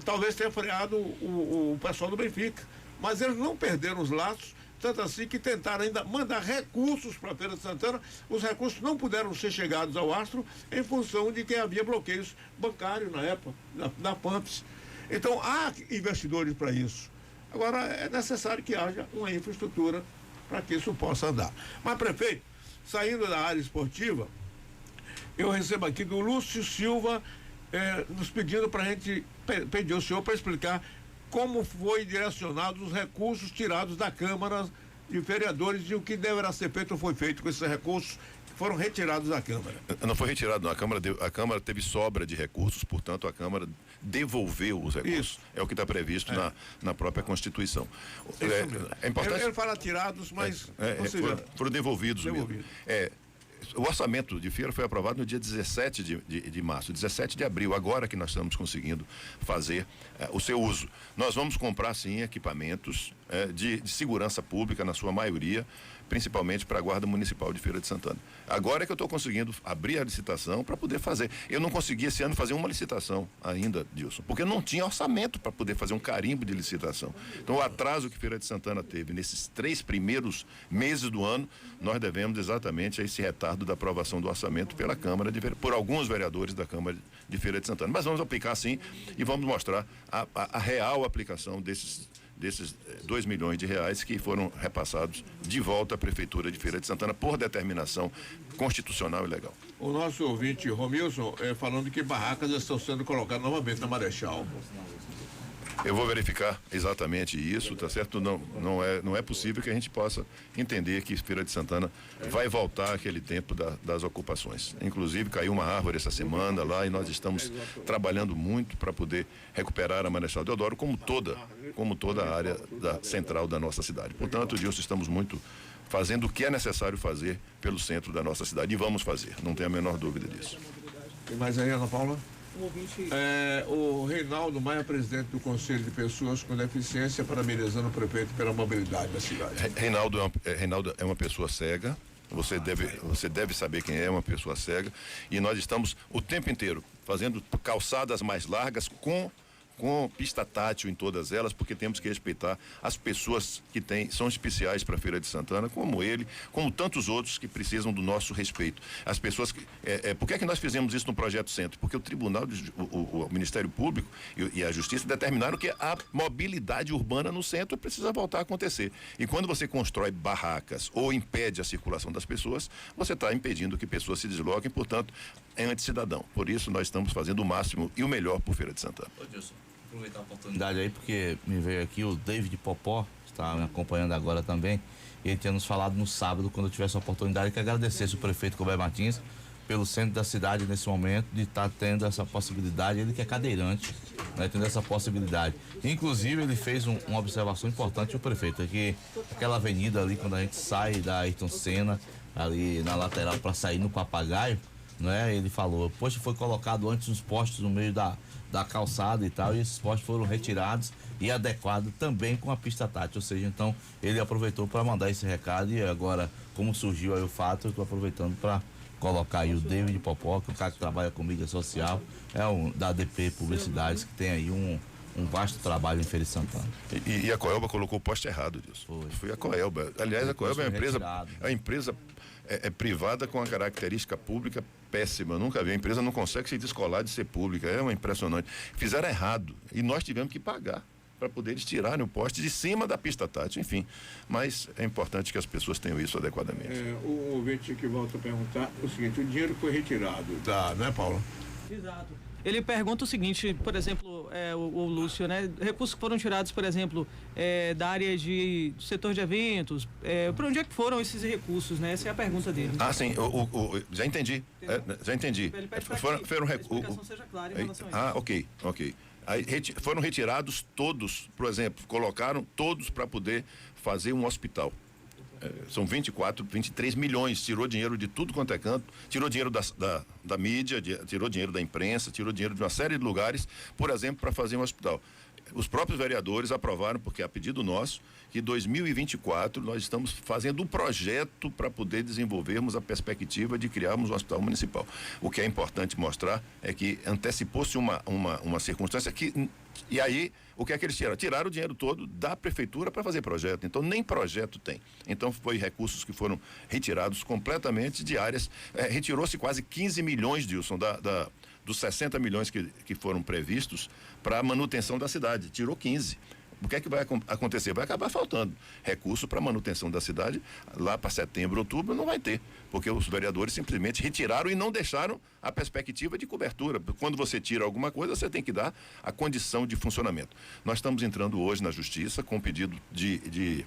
talvez tenha freado o pessoal do Benfica, mas eles não perderam os laços, tanto assim que tentaram ainda mandar recursos para a Feira de Santana. Os recursos não puderam ser chegados ao Astro em função de que havia bloqueios bancários na época da Pamps. Então há investidores para isso. Agora é necessário que haja uma infraestrutura para que isso possa andar. Mas, prefeito, saindo da área esportiva, eu recebo aqui do Lúcio Silva nos pedindo para a gente pedir ao senhor para explicar como foi direcionado os recursos tirados da Câmara de Vereadores e o que deverá ser feito ou foi feito com esses recursos que foram retirados da Câmara. Não foi retirado, não. A Câmara teve sobra de recursos, portanto a Câmara devolveu os recursos. Isso. É o que está previsto na própria Constituição. É importante. Ele fala tirados, mas foram devolvidos mesmo. O orçamento de feira foi aprovado no dia 17 de março, 17 de abril, agora que nós estamos conseguindo fazer o seu uso. Nós vamos comprar, sim, equipamentos de segurança pública, na sua maioria, principalmente para a Guarda Municipal de Feira de Santana. Agora é que eu estou conseguindo abrir a licitação para poder fazer. Eu não consegui esse ano fazer uma licitação ainda, Dilson, porque não tinha orçamento para poder fazer um carimbo de licitação. Então, o atraso que Feira de Santana teve nesses 3 primeiros meses do ano, nós devemos exatamente a esse retardo da aprovação do orçamento pela Câmara por alguns vereadores da Câmara de Feira de Santana. Mas vamos aplicar, sim, e vamos mostrar a real aplicação desses 2 milhões de reais que foram repassados de volta à Prefeitura de Feira de Santana por determinação constitucional e legal. O nosso ouvinte, Romilson, falando que barracas estão sendo colocadas novamente na Marechal. Eu vou verificar exatamente isso, tá certo? Não é possível que a gente possa entender que Feira de Santana vai voltar àquele tempo das ocupações. Inclusive, caiu uma árvore essa semana lá e nós estamos trabalhando muito para poder recuperar a Marechal Deodoro como toda a área central da nossa cidade. Portanto, Dilson, estamos fazendo o que é necessário fazer pelo centro da nossa cidade e vamos fazer, não tenho a menor dúvida disso. Tem mais aí, Ana Paula? O Reinaldo Maia, presidente do Conselho de Pessoas com Deficiência, parabenizando o prefeito pela mobilidade da cidade. Reinaldo é uma pessoa cega. Você deve saber quem é uma pessoa cega, e nós estamos o tempo inteiro fazendo calçadas mais largas com com pista tátil em todas elas, porque temos que respeitar as pessoas que são especiais para a Feira de Santana, como ele, como tantos outros que precisam do nosso respeito. As pessoas que, por que é que nós fizemos isso no Projeto Centro? Porque o Tribunal, o Ministério Público e a Justiça determinaram que a mobilidade urbana no centro precisa voltar a acontecer. E quando você constrói barracas ou impede a circulação das pessoas, você está impedindo que pessoas se desloquem, portanto, é anticidadão. Por isso, nós estamos fazendo o máximo e o melhor por Feira de Santana. Ô, Dilson, aproveitar a oportunidade aí, porque me veio aqui o David Popó, está me acompanhando agora também, e ele tinha nos falado no sábado, quando eu tivesse a oportunidade, que agradecesse o prefeito Colbert Martins pelo centro da cidade nesse momento, de estar tendo essa possibilidade, ele que é cadeirante, né, tendo essa possibilidade. Inclusive, ele fez uma observação importante, o prefeito, é que aquela avenida ali, quando a gente sai da Ayrton Senna, ali na lateral para sair no Papagaio, né? Ele falou, poxa, foi colocado antes uns postes no meio da calçada e tal, e esses postes foram retirados e adequados também com a pista tátil, ou seja, então ele aproveitou para mandar esse recado e agora, como surgiu aí o fato, eu estou aproveitando para colocar aí o David Popó, que é um cara que trabalha com mídia social, da ADP Publicidades, que tem aí um vasto trabalho em Feira de Santana. E a Coelba colocou o poste errado disso. Foi a Coelba. Aliás, a Coelba é uma empresa privada com uma característica pública péssima. Eu nunca vi. A empresa não consegue se descolar de ser pública. É uma impressionante. Fizeram errado e nós tivemos que pagar para poder eles tirarem o poste de cima da pista tátil, enfim. Mas é importante que as pessoas tenham isso adequadamente. O ouvinte que volta a perguntar o seguinte, o dinheiro foi retirado não é, Paulo? Exato. Ele pergunta o seguinte, por exemplo, o Lúcio, né? Recursos que foram tirados, por exemplo, da área de setor de eventos, para onde é que foram esses recursos, né? Essa é a pergunta dele. Ah, sim, já entendi. Já entendi. Ele pede para que a explicação seja clara em relação a isso. Ah, ok. Aí, foram retirados todos, por exemplo, colocaram todos para poder fazer um hospital. São 23 milhões, tirou dinheiro de tudo quanto é canto, tirou dinheiro da mídia, tirou dinheiro da imprensa, tirou dinheiro de uma série de lugares, por exemplo, para fazer um hospital. Os próprios vereadores aprovaram, porque a pedido nosso, que em 2024 nós estamos fazendo um projeto para poder desenvolvermos a perspectiva de criarmos um hospital municipal. O que é importante mostrar é que antecipou-se uma circunstância que... E aí, o que é que eles tiraram? Tiraram o dinheiro todo da prefeitura para fazer projeto. Então, nem projeto tem. Então, foi recursos que foram retirados completamente de áreas. Retirou-se quase 15 milhões, Dilson, dos 60 milhões que foram previstos para a manutenção da cidade. Tirou 15. O que é que vai acontecer? Vai acabar faltando recurso para manutenção da cidade. Lá para setembro, outubro, não vai ter, porque os vereadores simplesmente retiraram e não deixaram a perspectiva de cobertura. Quando você tira alguma coisa, você tem que dar a condição de funcionamento. Nós estamos entrando hoje na Justiça com pedido de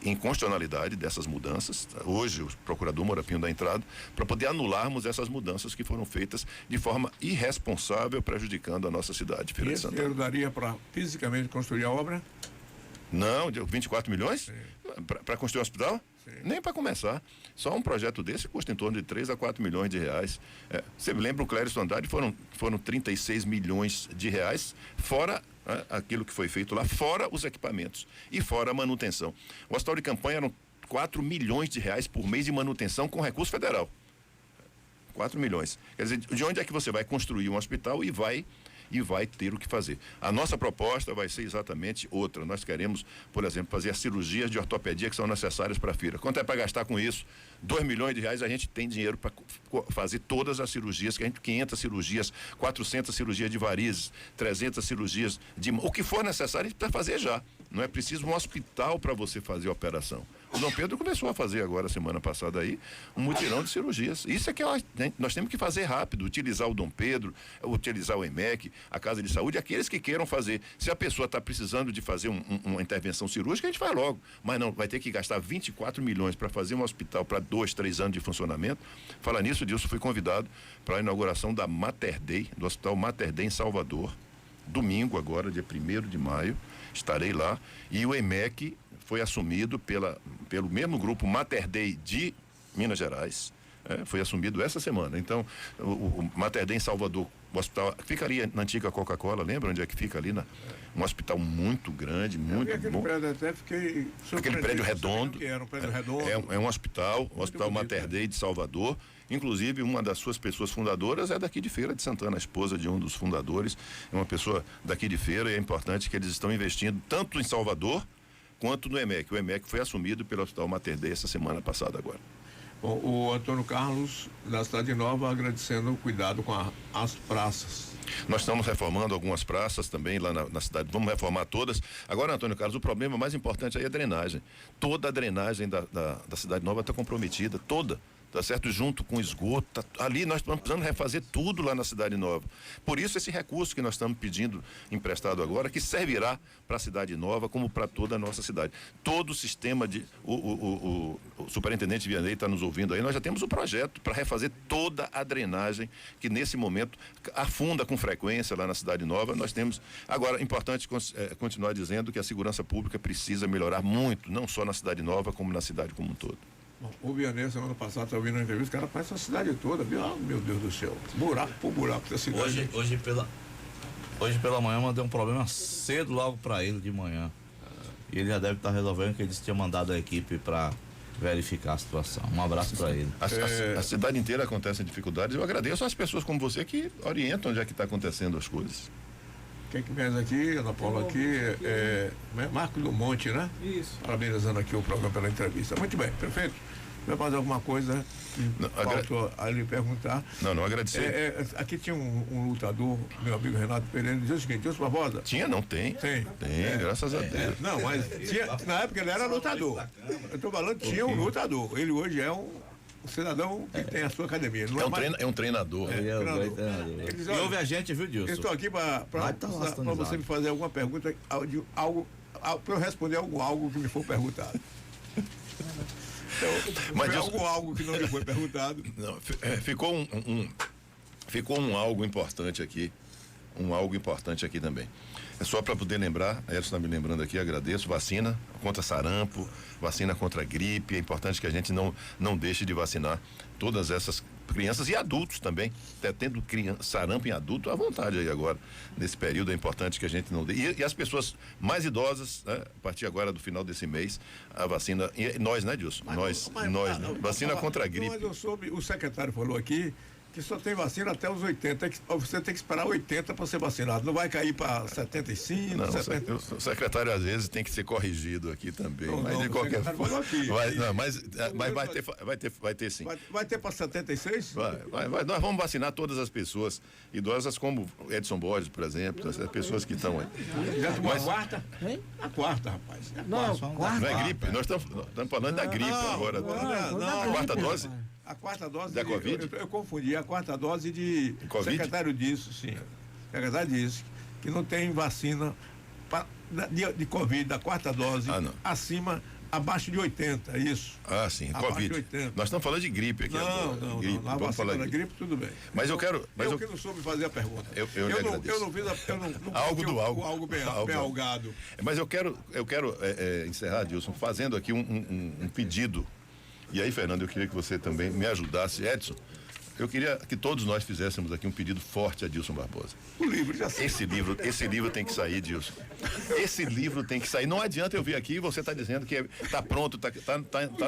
inconstitucionalidade dessas mudanças. Hoje o procurador Moura Pinho dá entrada para poder anularmos essas mudanças que foram feitas de forma irresponsável, prejudicando a nossa cidade. E esse dinheiro daria para fisicamente construir a obra? Não, deu 24 milhões? Para construir um hospital? Sim. Nem para começar. Só um projeto desse custa em torno de 3 a 4 milhões de reais. Você lembra o Clérison Andrade? Foram 36 milhões de reais, fora aquilo que foi feito lá, fora os equipamentos e fora a manutenção. O hospital de campanha eram 4 milhões de reais por mês de manutenção com recurso federal. 4 milhões. Quer dizer, de onde é que você vai construir um hospital e vai ter o que fazer? A nossa proposta vai ser exatamente outra. Nós queremos, por exemplo, fazer as cirurgias de ortopedia que são necessárias para a Feira. Quanto é para gastar com isso? 2 milhões de reais, a gente tem dinheiro para fazer todas as cirurgias, 500 cirurgias, 400 cirurgias de varizes, 300 cirurgias o que for necessário, a gente precisa fazer já. Não é preciso um hospital para você fazer a operação. O Dom Pedro começou a fazer agora, semana passada aí, um mutirão de cirurgias. Isso é que nós temos que fazer rápido, utilizar o Dom Pedro, utilizar o EMEC, a Casa de Saúde, aqueles que queiram fazer. Se a pessoa está precisando de fazer uma intervenção cirúrgica, a gente vai logo. Mas não, vai ter que gastar 24 milhões para fazer um hospital para 2, 3 anos de funcionamento. Fala nisso, Dilson, fui convidado para a inauguração da Mater Dei, do Hospital Mater Dei em Salvador. Domingo agora, dia 1º de maio, estarei lá. E o EMEC foi assumido pelo mesmo grupo Mater Dei de Minas Gerais. Foi assumido essa semana. Então, o Mater Dei em Salvador O hospital ficaria na antiga Coca-Cola, lembra onde é que fica ali? Um hospital muito grande, muito bom. Prédio até fiquei aquele prédio redondo. Era um prédio redondo. É um hospital, o Hospital Mater Dei de Salvador. Inclusive, uma das suas pessoas fundadoras é daqui de Feira de Santana, a esposa de um dos fundadores, é uma pessoa daqui de Feira, e é importante que eles estão investindo tanto em Salvador quanto no EMEC. O EMEC foi assumido pelo Hospital Mater Dei essa semana passada agora. Bom, o Antônio Carlos, da Cidade Nova, agradecendo o cuidado com as praças. Nós estamos reformando algumas praças também lá na cidade, vamos reformar todas. Agora, Antônio Carlos, o problema mais importante aí é a drenagem. Toda a drenagem da Cidade Nova está comprometida, toda. Tá certo? Junto com esgoto, ali nós estamos precisando refazer tudo lá na Cidade Nova. Por isso esse recurso que nós estamos pedindo emprestado agora, que servirá para a Cidade Nova como para toda a nossa cidade. Todo o sistema o superintendente Vianney está nos ouvindo aí, nós já temos o projeto para refazer toda a drenagem que nesse momento afunda com frequência lá na Cidade Nova. Nós temos, agora, importante continuar dizendo que a segurança pública precisa melhorar muito, não só na Cidade Nova, como na cidade como um todo. Bom, o Vianney, semana passada, estava ouvindo a entrevista, o cara parece a cidade toda, viu? Ah, meu Deus do céu, buraco por buraco da cidade. Hoje pela manhã eu mandei um problema cedo logo para ele de manhã. E ele já deve estar resolvendo, que ele tinha mandado a equipe para verificar a situação. Um abraço para ele. A cidade inteira acontecem dificuldades. Eu agradeço às pessoas como você que orientam onde é que está acontecendo as coisas. Quem que vem aqui, Ana Paula, aqui, Marco do Monte, né? Isso. Parabenizando aqui o programa pela entrevista. Muito bem, perfeito. Vai fazer alguma coisa que faltou a lhe perguntar? Não, agradecer. Aqui tinha um lutador, meu amigo Renato Pereira, dizia o seguinte: Deus Barbosa. Tinha, não tem? Tem, graças a Deus. Não, mas tinha, na época ele era lutador. Eu estou falando, tinha um lutador. Ele hoje é um cidadão que tem a sua academia. Não é um treinador. Ele é um grande treinador. E ouve a gente, viu, Dilson? Eu estou aqui para você me fazer alguma pergunta, para eu responder algo que me for perguntado. Então, algo que não me foi perguntado. Não, ficou um algo importante aqui. Um algo importante aqui também. É só para poder lembrar, a Edson está me lembrando aqui, agradeço, vacina contra sarampo, vacina contra gripe, é importante que a gente não deixe de vacinar todas essas crianças e adultos também, tendo sarampo em adulto à vontade aí agora, nesse período é importante que a gente não dê, e as pessoas mais idosas, né, a partir agora do final desse mês, a vacina, e nós, né, Dilson? Nós, vacina contra a gripe. Mas eu soube, o secretário falou aqui, que só tem vacina até os 80, você tem que esperar 80 para ser vacinado, não vai cair para 75, não, 70. O secretário às vezes tem que ser corrigido aqui também, mas de qualquer forma, vai ter sim. Vai ter para 76? Nós vamos vacinar todas as pessoas idosas, como Edson Borges, por exemplo, as pessoas que estão aí. Já tomou a quarta? A quarta, rapaz. Não é gripe, nós estamos falando da gripe agora. Não, a quarta dose? A quarta dose da Covid? Eu confundi, a quarta dose de COVID? O secretário disse, sim. O secretário disse que não tem vacina de Covid, da quarta dose, abaixo de 80, isso. Ah, sim, abaixo Covid. De 80. Nós estamos falando de gripe aqui agora. Não, gripe. A vacina da gripe, tudo bem. Mas eu quero... Eu que não soube fazer a pergunta. Eu lhe agradeço. Eu não fiz algo bem algado. Mas eu quero encerrar, Dilson, fazendo aqui um pedido. E aí, Fernando, eu queria que você também me ajudasse. Edson, eu queria que todos nós fizéssemos aqui um pedido forte a Dilson Barbosa. O livro já saiu. Esse livro tem que sair, Dilson. Esse livro tem que sair. Não adianta eu vir aqui e você está dizendo que está pronto, tá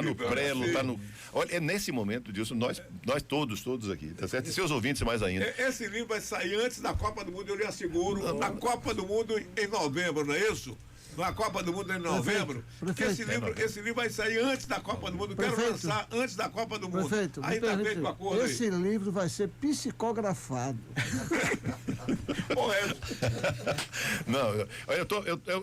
no prelo, está no... Olha, é nesse momento, Dilson, nós todos aqui, tá certo? E seus ouvintes mais ainda. Esse livro vai sair antes da Copa do Mundo, eu lhe asseguro. Na Copa do Mundo em novembro, não é isso? Na Copa do Mundo em novembro. Esse livro vai sair antes da Copa do Mundo. Quero lançar antes da Copa do Mundo. Prefeito, aí tá feito o acordo. Esse livro vai ser psicografado. Não,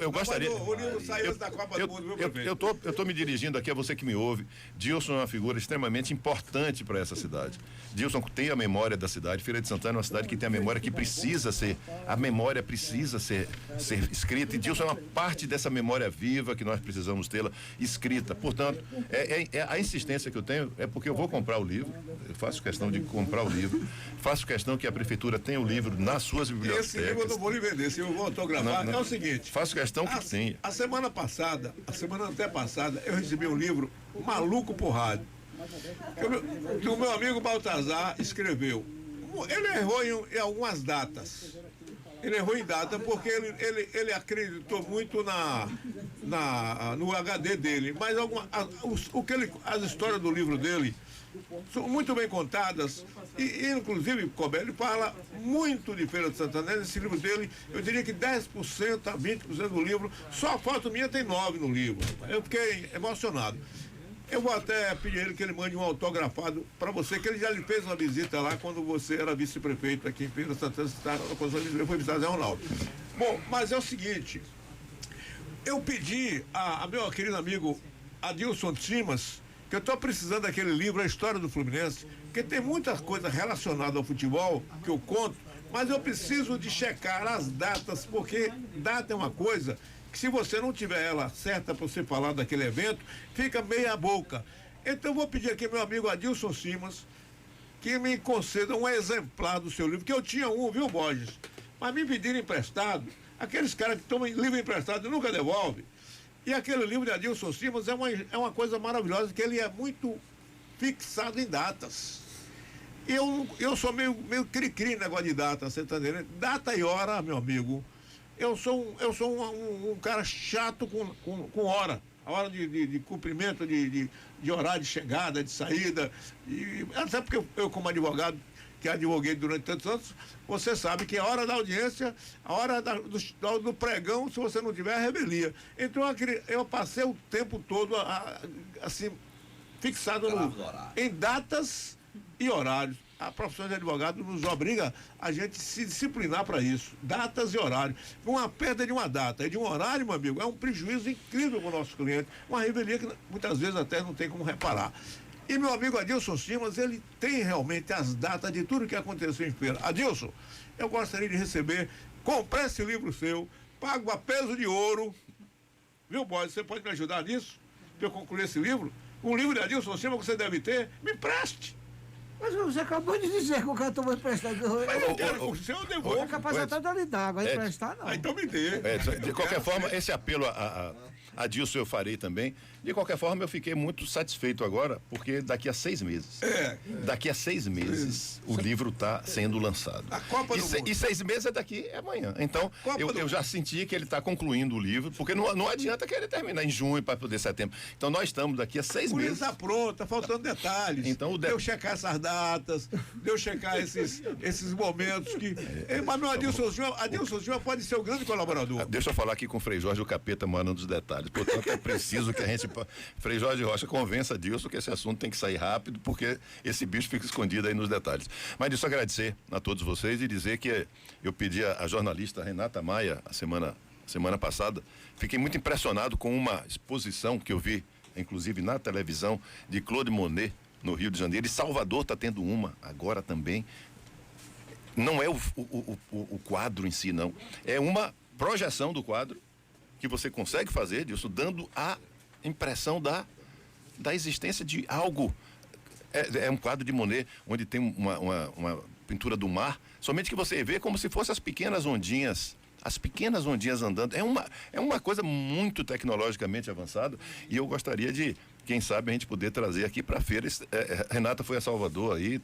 eu gostaria. O livro sai antes da Copa do Mundo, viu, prefeito? Eu tô me dirigindo aqui a você que me ouve. Dilson é uma figura extremamente importante para essa cidade. Dilson tem a memória da cidade. Feira de Santana é uma cidade que tem a memória que precisa ser. A memória precisa ser escrita. E Dilson é uma parte dessa memória viva que nós precisamos tê-la escrita. Portanto, a insistência que eu tenho é porque eu vou comprar o livro, eu faço questão de comprar o livro, faço questão que a prefeitura tenha o livro nas suas bibliotecas. Esse livro eu não vou lhe vender, se eu vou autografar, é o seguinte. Faço questão que tenha. A semana antepassada, eu recebi um livro Maluco por Rádio, que o meu amigo Baltazar escreveu. Ele errou em algumas datas. Ele errou em data porque ele acreditou muito no HD dele. Mas as histórias do livro dele são muito bem contadas. E inclusive, Cobé, ele fala muito de Feira de Santana. Nesse livro dele, eu diria que 10% a 20% do livro, só a foto minha tem 9 no livro. Eu fiquei emocionado. Eu vou até pedir a ele que ele mande um autografado para você, que ele já lhe fez uma visita lá quando você era vice-prefeito aqui em Feira de Santana, foi visitar Zé Ronaldo. Bom, mas é o seguinte, eu pedi a meu querido amigo Adilson Simas, que eu estou precisando daquele livro, A História do Fluminense, porque tem muita coisa relacionada ao futebol que eu conto, mas eu preciso de checar as datas, porque data é uma coisa que, se você não tiver ela certa para você falar daquele evento, fica meia boca. Então eu vou pedir aqui ao meu amigo Adilson Simas que me conceda um exemplar do seu livro, que eu tinha um, viu, Borges? Mas me pediram emprestado. Aqueles caras que tomam livro emprestado e nunca devolvem. E aquele livro de Adilson Simas é uma coisa maravilhosa, que ele é muito fixado em datas. Eu sou meio cri-cri negócio de data, você tá entendendo? Data e hora, meu amigo. Eu sou um cara chato com hora. A hora de cumprimento, de horário de chegada, de saída. Até porque eu, como advogado, que advoguei durante tantos anos, você sabe que a hora da audiência, a hora do pregão, se você não tiver, é revelia. Então eu passei o tempo todo assim, fixado em datas e horários. A profissão de advogado nos obriga a gente se disciplinar para isso. Datas e horários. Uma perda de uma data e de um horário, meu amigo, é um prejuízo incrível para o nosso cliente. Uma revelia que muitas vezes até não tem como reparar. E meu amigo Adilson Simas, ele tem realmente as datas de tudo que aconteceu em feira. Adilson, eu gostaria de receber, comprar esse livro seu, pago a peso de ouro. Viu, Boy? Você pode me ajudar nisso? Para eu concluir esse livro? Um livro de Adilson Simas que você deve ter, me empreste. Mas você acabou de dizer que o cara tomou emprestado. Mas eu quero o seu, eu devolvo. É capaz até de lhe dar, agora emprestar não. Então me dê. De qualquer forma, esse apelo a Dilson eu farei também. De qualquer forma, eu fiquei muito satisfeito agora, porque daqui a 6 meses. Daqui a 6 meses, o livro está sendo lançado. A Copa do Mundo. E 6 meses é amanhã. Então, eu já senti que ele está concluindo o livro, porque não adianta querer terminar em junho para poder setembro. Então, nós estamos daqui a 6 meses. Está pronto, está faltando detalhes. Então, eu checar essas datas, eu checar esses momentos que. Mas meu Adilson Silva pode ser o grande colaborador. Deixa eu falar aqui com o Frei Jorge, o capeta mandando os detalhes. Portanto, é preciso que a gente. Frei Jorge Rocha, convença Adilson que esse assunto tem que sair rápido, porque esse bicho fica escondido aí nos detalhes. Mas deixa eu agradecer a todos vocês e dizer que eu pedi a jornalista Renata Maia, a semana passada, fiquei muito impressionado com uma exposição que eu vi, inclusive na televisão, de Claude Monet, no Rio de Janeiro. E Salvador está tendo uma agora também. Não é o quadro em si, não. É uma projeção do quadro que você consegue fazer, disso, dando a impressão da existência de algo. É um quadro de Monet, onde tem uma pintura do mar, somente que você vê como se fossem as pequenas ondinhas andando. É uma coisa muito tecnologicamente avançada, e eu gostaria de, quem sabe, a gente poder trazer aqui para a feira. Renata foi a Salvador aí,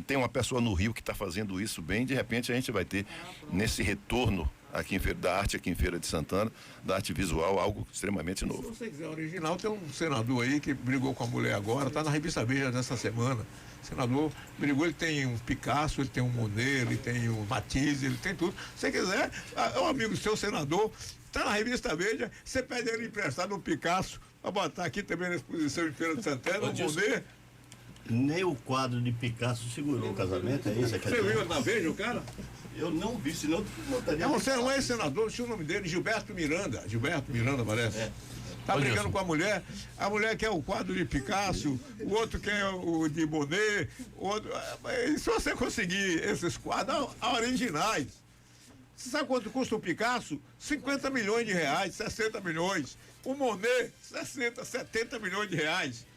tem uma pessoa no Rio que está fazendo isso bem. De repente a gente vai ter nesse retorno aqui da arte aqui em Feira de Santana, da arte visual, algo extremamente novo. Se você quiser original, tem um senador aí que brigou com a mulher agora, está na revista Veja nessa semana. O senador brigou, ele tem um Picasso, ele tem um Monet, ele tem um Matisse, ele tem tudo. Se você quiser, é um amigo seu, senador, está na revista Veja, você pede ele emprestado um Picasso, para botar aqui também na exposição em Feira de Santana, um Monet. Nem o quadro de Picasso segurou o casamento, é isso? Você viu na Veja o cara? Eu não vi, senão botaria. Não é senador, tinha o nome dele, Gilberto Miranda, parece. Tá brigando com a mulher quer o quadro de Picasso, o outro quer o de Monet, o outro. Se você conseguir esses quadros originais, você sabe quanto custa o Picasso? 50 milhões de reais, 60 milhões. O Monet, 60, 70 milhões de reais.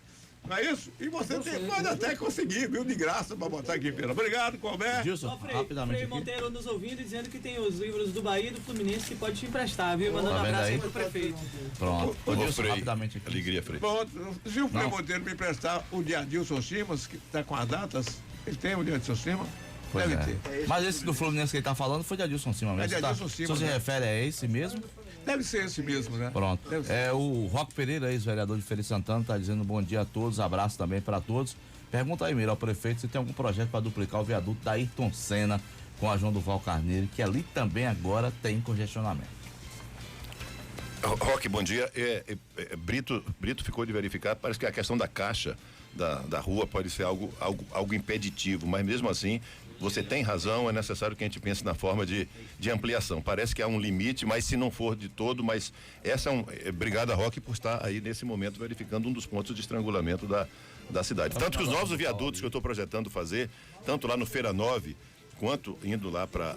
Não é isso? E você pode até conseguir, viu, de graça, para botar aqui em feira. Obrigado, Colbert. Gilson, rapidamente. Frei Monteiro nos ouvindo e dizendo que tem os livros do Bahia e do Fluminense que pode te emprestar, viu? Mandando um abraço aí pro prefeito. Pronto. Gilson, rapidamente aqui. Alegria, Frei. Bom, se o Frei Monteiro me emprestar o de Adilson Simas, que está com as datas, ele tem o de Adilson Simas? Pois Deve é. ter. Mas esse do Fluminense que ele tá falando foi de Adilson Cima mesmo. É de Adilson Cima, Se você né? refere a esse mesmo, Deve ser esse mesmo, né? pronto. Deve ser. É o Roque Pereira, ex-vereador de Feira de Santana, tá dizendo bom dia a todos, abraço também para todos. Pergunta aí, Mira, ao prefeito se tem algum projeto para duplicar o viaduto da Ayrton Senna com a João Duval Carneiro, que ali também agora tem congestionamento. Roque, bom dia. Brito ficou de verificar, parece que a questão da caixa da rua pode ser algo impeditivo, mas mesmo assim, você tem razão, é necessário que a gente pense na forma de ampliação. Parece que há um limite, mas se não for de todo, mas essa obrigado, Roque, por estar aí nesse momento verificando um dos pontos de estrangulamento da cidade. Tanto que os novos viadutos que eu estou projetando fazer, tanto lá no Feira 9, quanto indo lá para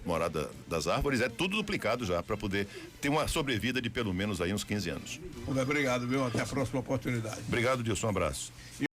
Morada das Árvores, é tudo duplicado já, para poder ter uma sobrevida de pelo menos aí uns 15 anos. Obrigado, viu? Até a próxima oportunidade. Obrigado, Dilson, um abraço.